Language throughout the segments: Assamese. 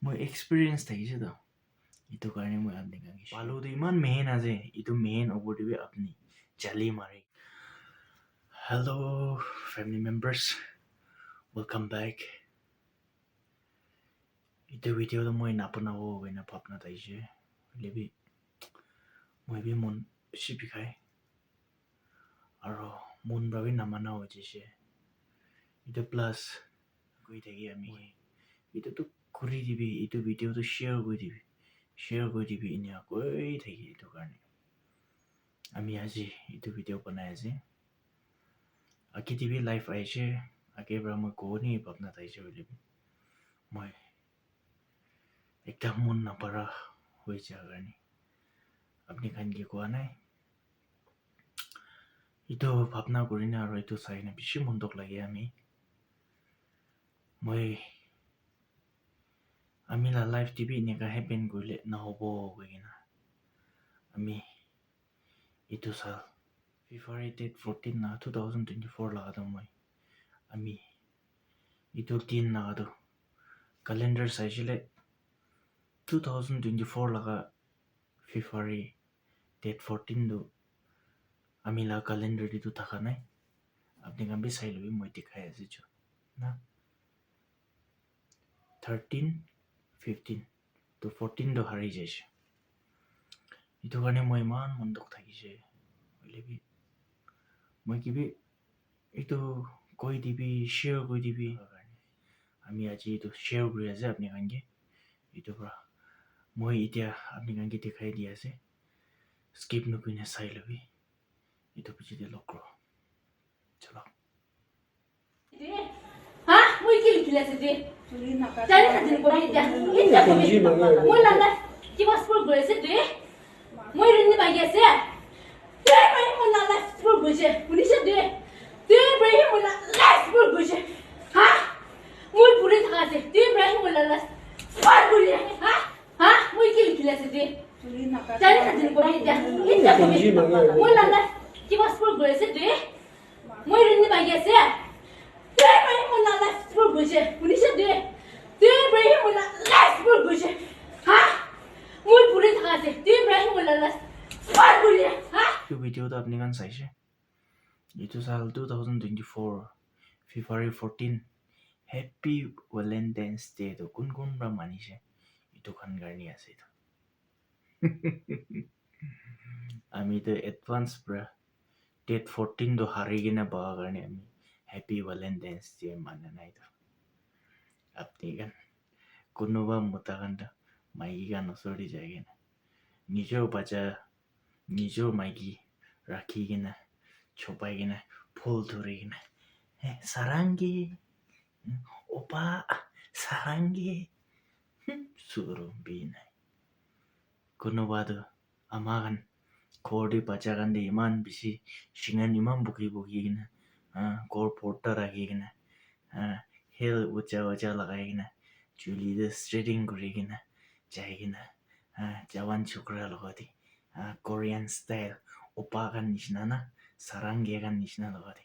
মই এক্সপিৰিয়েঞ্চ থাকিছে তো এইটো কাৰণে মই আপোনাক কাঙিছোঁ পালোতো ইমান মেইন আছে এইটো মেইন অপৰটিভি আপুনি জালি মাৰি hello' family members welcome back এইটো ভিডিঅ'টো মই নাপনাব होइन ভাবना थाइছে लेबी মই বি মন বেছি বিষায় আৰু মনবাবি নামানা হৈ যাইছে এইটো প্লাছ গৈ থাকি আমি এইটোতো কৰি দিবি এইটো ভিডিঅ'টো শ্বেয়াৰ কৰি দিবি এনে কৈ থাকি এইটো কাৰণে আমি আজি এইটো ভিডিঅ' বনাই আছে আকি টিভি লাইভ আহিছে আগেবাৰ মই কোনি ভাবনা थाइছে বুলি মই একদম মন নাপাৰা হৈ যায় কাৰণে আপুনি খানকি কোৱা নাই এইটো ভাবনা কৰি না আৰু এইটো চাই না বেছি মন দুখ লাগে আমি লাইভ টিভি এনেকা হেপেন কৰিলে নহ'ব গৈ না আমি এইটো চাল ফিফাৰ ডেট 14 না 2024 লাগাতো মই আমি এইটো দিন লাগাতো ক্যালেন্ডার চাইছিলে 2024 laga February date 14 do আমি লা ক্যালেন্ডার দিটো থাকা নাই আপনি কাম বি চাই লবি মই দেখাই আছো না 13 15 তো 14 do হাৰি যাইছে এইটো কাৰণে মই ইমান মন দুখ থাকিছে হলেবি মই কিবি এইটো কৈ দিবি শ্বেয়াৰ কৰি দিবি আমি আজি এইটো শ্বেয়াৰ কৰি আছে আপনি কানকে এইটো পৰা মই এতিয়া আপনি কানকে দেখাই দি আছে স্কিপ নকৰিনে চাই লবি এইটো পিছতে লগ কৰ চলো Muy kili kila sidi. Jani sa jini kori dia. Inja kori. Muy landa. Kiwa spur gure sidi. Muy rini bagi se. Dia Ibrahim muy landa spur gure. Puni se dia. Dia Ibrahim muy landa spur gure. Ha? Muy puri thaka se. Dia Ibrahim muy landa spur gure. Ha? Muy kili kila sidi. Jani sa jini kori dia. Inja kori. Muy landa. Kiwa spur gure sidi. Muy rini bagi se. Dia Ibrahim muy landa spur gure. Puni se dia. Dia Ibrahim muy landa spur gure. Ha? Muy puri thaka se. Dia Ibrahim muy landa spur gure. Ha? এইটো ভিডিঅ'টো আপুনি কান চাইছে এইটো চাল 2024 February 14 হেপী ভেলেণ্টাইন্স ডে তো কোন কোন পৰা মানিছে এইটো খান কাৰণে আছে এইটো আমিতো এডভান্স পৰা ডেট 14 তো হাৰি কিনে পোৱাৰ কাৰণে আমি হেপী ভেলেণ্টাইন্স ডে মানে নাই তো আপনি গান কোনোবা মতা গানটা মাইকী গান ওচৰতে যায় কিনে নিজৰ বাচ্চা নিজৰ মাইকী ৰাখি কিনে ছপাই কিনে ফুল ধৰি কিনে সাৰাংগী ওপা সাৰাংগী সুৰবি নাই কোনোবাতো আমাৰ গান ঘৰতে বাচ্চা গান দে ইমান বেছি চিঙান ইমান বকি কিনে ঘৰ পৰ্দা ৰাখি কিনে হেল উচ্চা লগাই কিনে চুলিটো ষ্ট্ৰেটিং কৰি কিনে যাই কিনে জৱান চোকৰা লগতে কোৰিয়ান ষ্টাইল ওপা গান নিচিনা না সাৰাংগী গান নিচিনা লগতে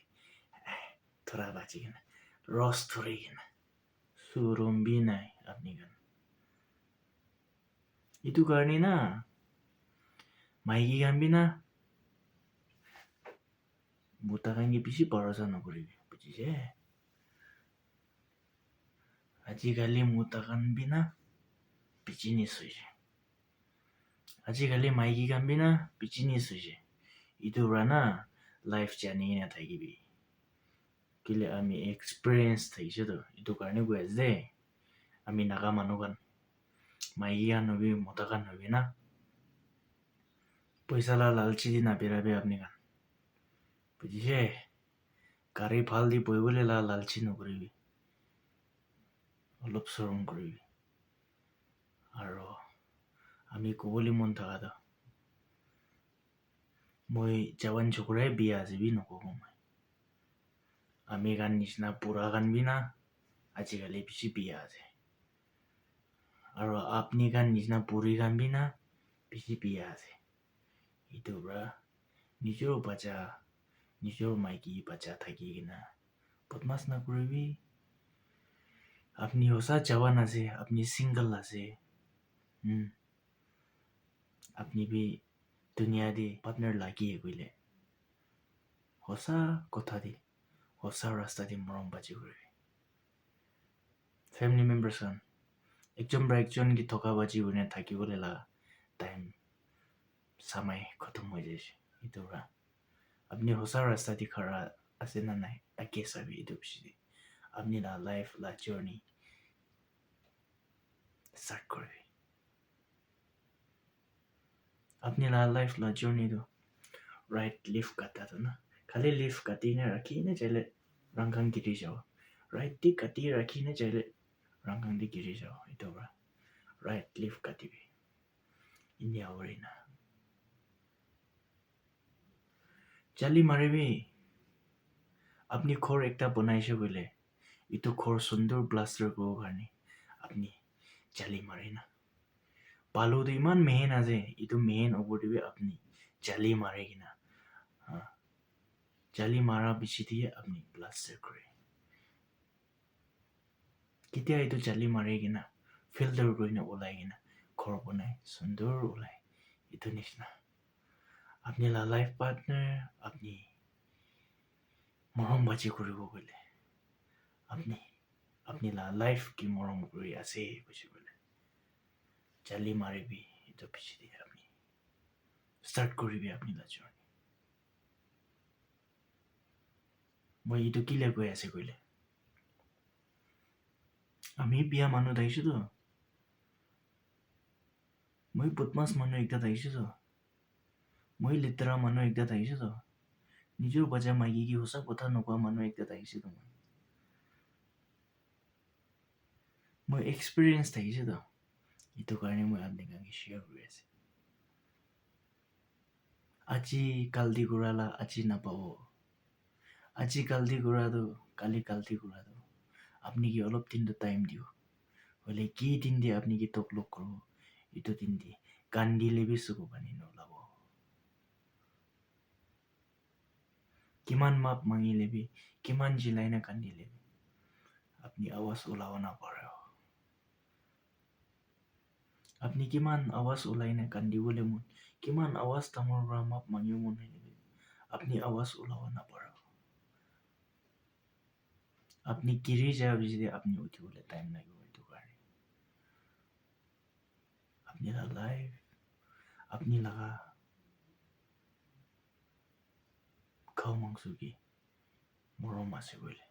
থৰা বাজি কিনে ৰস ধৰি কিনে সুৰম্বি নাই আপনি গান এইটো কাৰণে না মাইকী গান বি না মতা গানকে বেছি ভৰসা নকৰিবি বুজিছে আজিকালি মতা গান বি না বিজনেছ হৈছে আজিকালি মাইকী গান বি না বিজনেছ হৈছে এইটো পৰা না লাইফ জানি নাথাকিবি কেলে আমি এক্সপিৰিয়েঞ্চ থাকিছে তো এইটো কাৰণে কৈ আছে দেই আমি নাগা মানুহ গান মাইকী গান হবি মতা গান হবি না পইচা লালচি দি নাবিৰাবি আপনি গান বুজিছে গাড়ী ভাল দি বহিবলৈ লালচি নকৰিবি অলপ চৰম কৰিবি আৰু আমি ক'বলৈ মন থকাটো মই জৱান চকুৰাই বিয়া আছিবি নকওঁ মই আমি গান নিচিনা বুঢ়া গান বি না আজিকালি বেছি বিয়া আছে আৰু আপনি গান নিচিনা বুঢ়ী গান বি না বেছি বিয়া আছে এইটো পৰা নিজৰ বাচ্চা নিজৰ মাইকী বাচ্চা থাকি কিনা বদমাছ নকৰিবি আপনি হোসা জওয়ান আছে আপনি সিঙ্গল আছে আপনি বি দুনিয়া দি পার্টনার লাগিয়ে কইলে হোসা কথা দি হোসা রাস্তা দি মরম বাজি করে ফ্যামিলি মেম্বার্স একজন বা একজন কি থকা বাজি উনে থাকিবলৈ লাগা টাইম সময় খতম হৈ যাইছে এইটো পৰা আপনি হোসা রাস্তা দি খাড়া আছে না নাই তাকে চাবি এইটো পিছদি আপনি লা লাইফ লা জার্নি স্টার্ট করবি আপনি লা লাইফ লা জার্নি তো राइट लिफ्ट काटा था ना खाली लिफ्ट काटी ने रखी ने चले रंगंग गिरी जाओ राइट टी काटी रखी ने चले रंगंग दी गिरी जाओ इतो बा राइट लिफ्ट काटी भी इंडिया ओरिना चली मारे भी अपनी खोर एकटा बनाइसे बोले इतो खोर सुंदर ब्लास्टर को करनी अपनी चली मारे ना पालो तो इमान मेहन आजे इतो मेहन ओबोटी भी अपनी चली मारेगी ना জালি মাৰা পিছি দিয়ে আপনি প্লাষ্টাৰ কৰে কেতিয়া এইটো জালি মাৰি কিনা ফিল্টাৰ কৰি কিনে ওলাই কিনা ঘৰ বনাই সুন্দৰ ওলাই এইটো নিচিনা আপনি লাইফ পাৰ্টনাৰ আপনি মৰম বাজি কৰিব গ'লে আপনি লাইফ কি মৰম কৰি আছে বুজি গ'লে জালি মাৰিবি এইটো পিছি দিয়ে আপনি ষ্টাৰ্ট কৰিবি আপনি লাজৰ মই এইটো কিলে কৈ আছে কইলে আমি বিয়া মানুহ আহিছো তো মই বদমাছ মানুহ একটাত আহিছো তো মই লেতেৰা মানুহ একটাত আহিছো তো নিজৰ বাজা মাইকী কি সঁচা কথা নকোৱা মানুহ একটাত আহিছো তো মই এক্সপিৰিয়েঞ্চ থাকিছে তো এইটো কাৰণে মই আপোনাক শ্বেয়াৰ কৰি আছো আজি কালদি ঘূৰালা আজি নাপাব আজি কালদি ঘূৰাটো কালি কালদি ঘূৰাটো আপনি কি অলপ দিনটো টাইম দিও হলে কি দিন দিয়ে আপনি কি তক লগ করব এইটো দিন দিয়ে কান্দিলে বি চকু পানী নোলাব কিমান মাপ মাঙিলে বি কিমান জিলাই না কান্দিলে বি আপনি আৱাজ ওলাব নাপাৰে আপনি কিমান আৱাজ ওলাই না কান্দিবলৈ মন কিমান আৱাজ তামৰ পৰা মাপ মাঙিব মন আপনি আৱাজ ওলাব নাপাৰে আপনি গিৰি যায় যদি আপনি উঠিবলৈ টাইম লাগিব এইটো কাৰণে আপনি লাইফ আপনি লাগা খাও মাংস কি মৰম আছে বলে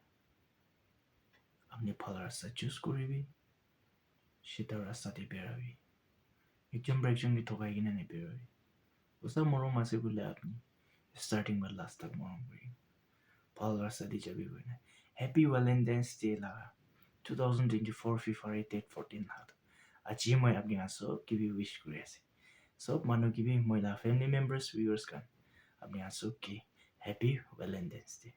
আপনি ভাল রাস্তা চুজ করবি সেটা রাস্তাতে বেরাবি একজন বা একজনকে ঠকাই কিনে নেবেরাবি ওসব মরম আছে বলে আপনি স্টার্টিং বা লাস্ট তক মরম করি ভাল রাস্তা দিয়ে যাবি বলে হ্যাপি ভ্যালেন্টাইন্স ডে লাগা 2024 ফেব্ৰুৱাৰী ডেট 14 হাত আজি মই আপনি সব কিবি উইশ কৰি আছে সব মানুহ কিবি মই ফ্যামিলি মেম্বাৰ্স ভিউয়াৰ্স কান আপনি সব কি হ্যাপি ভ্যালেন্টাইন্স ডে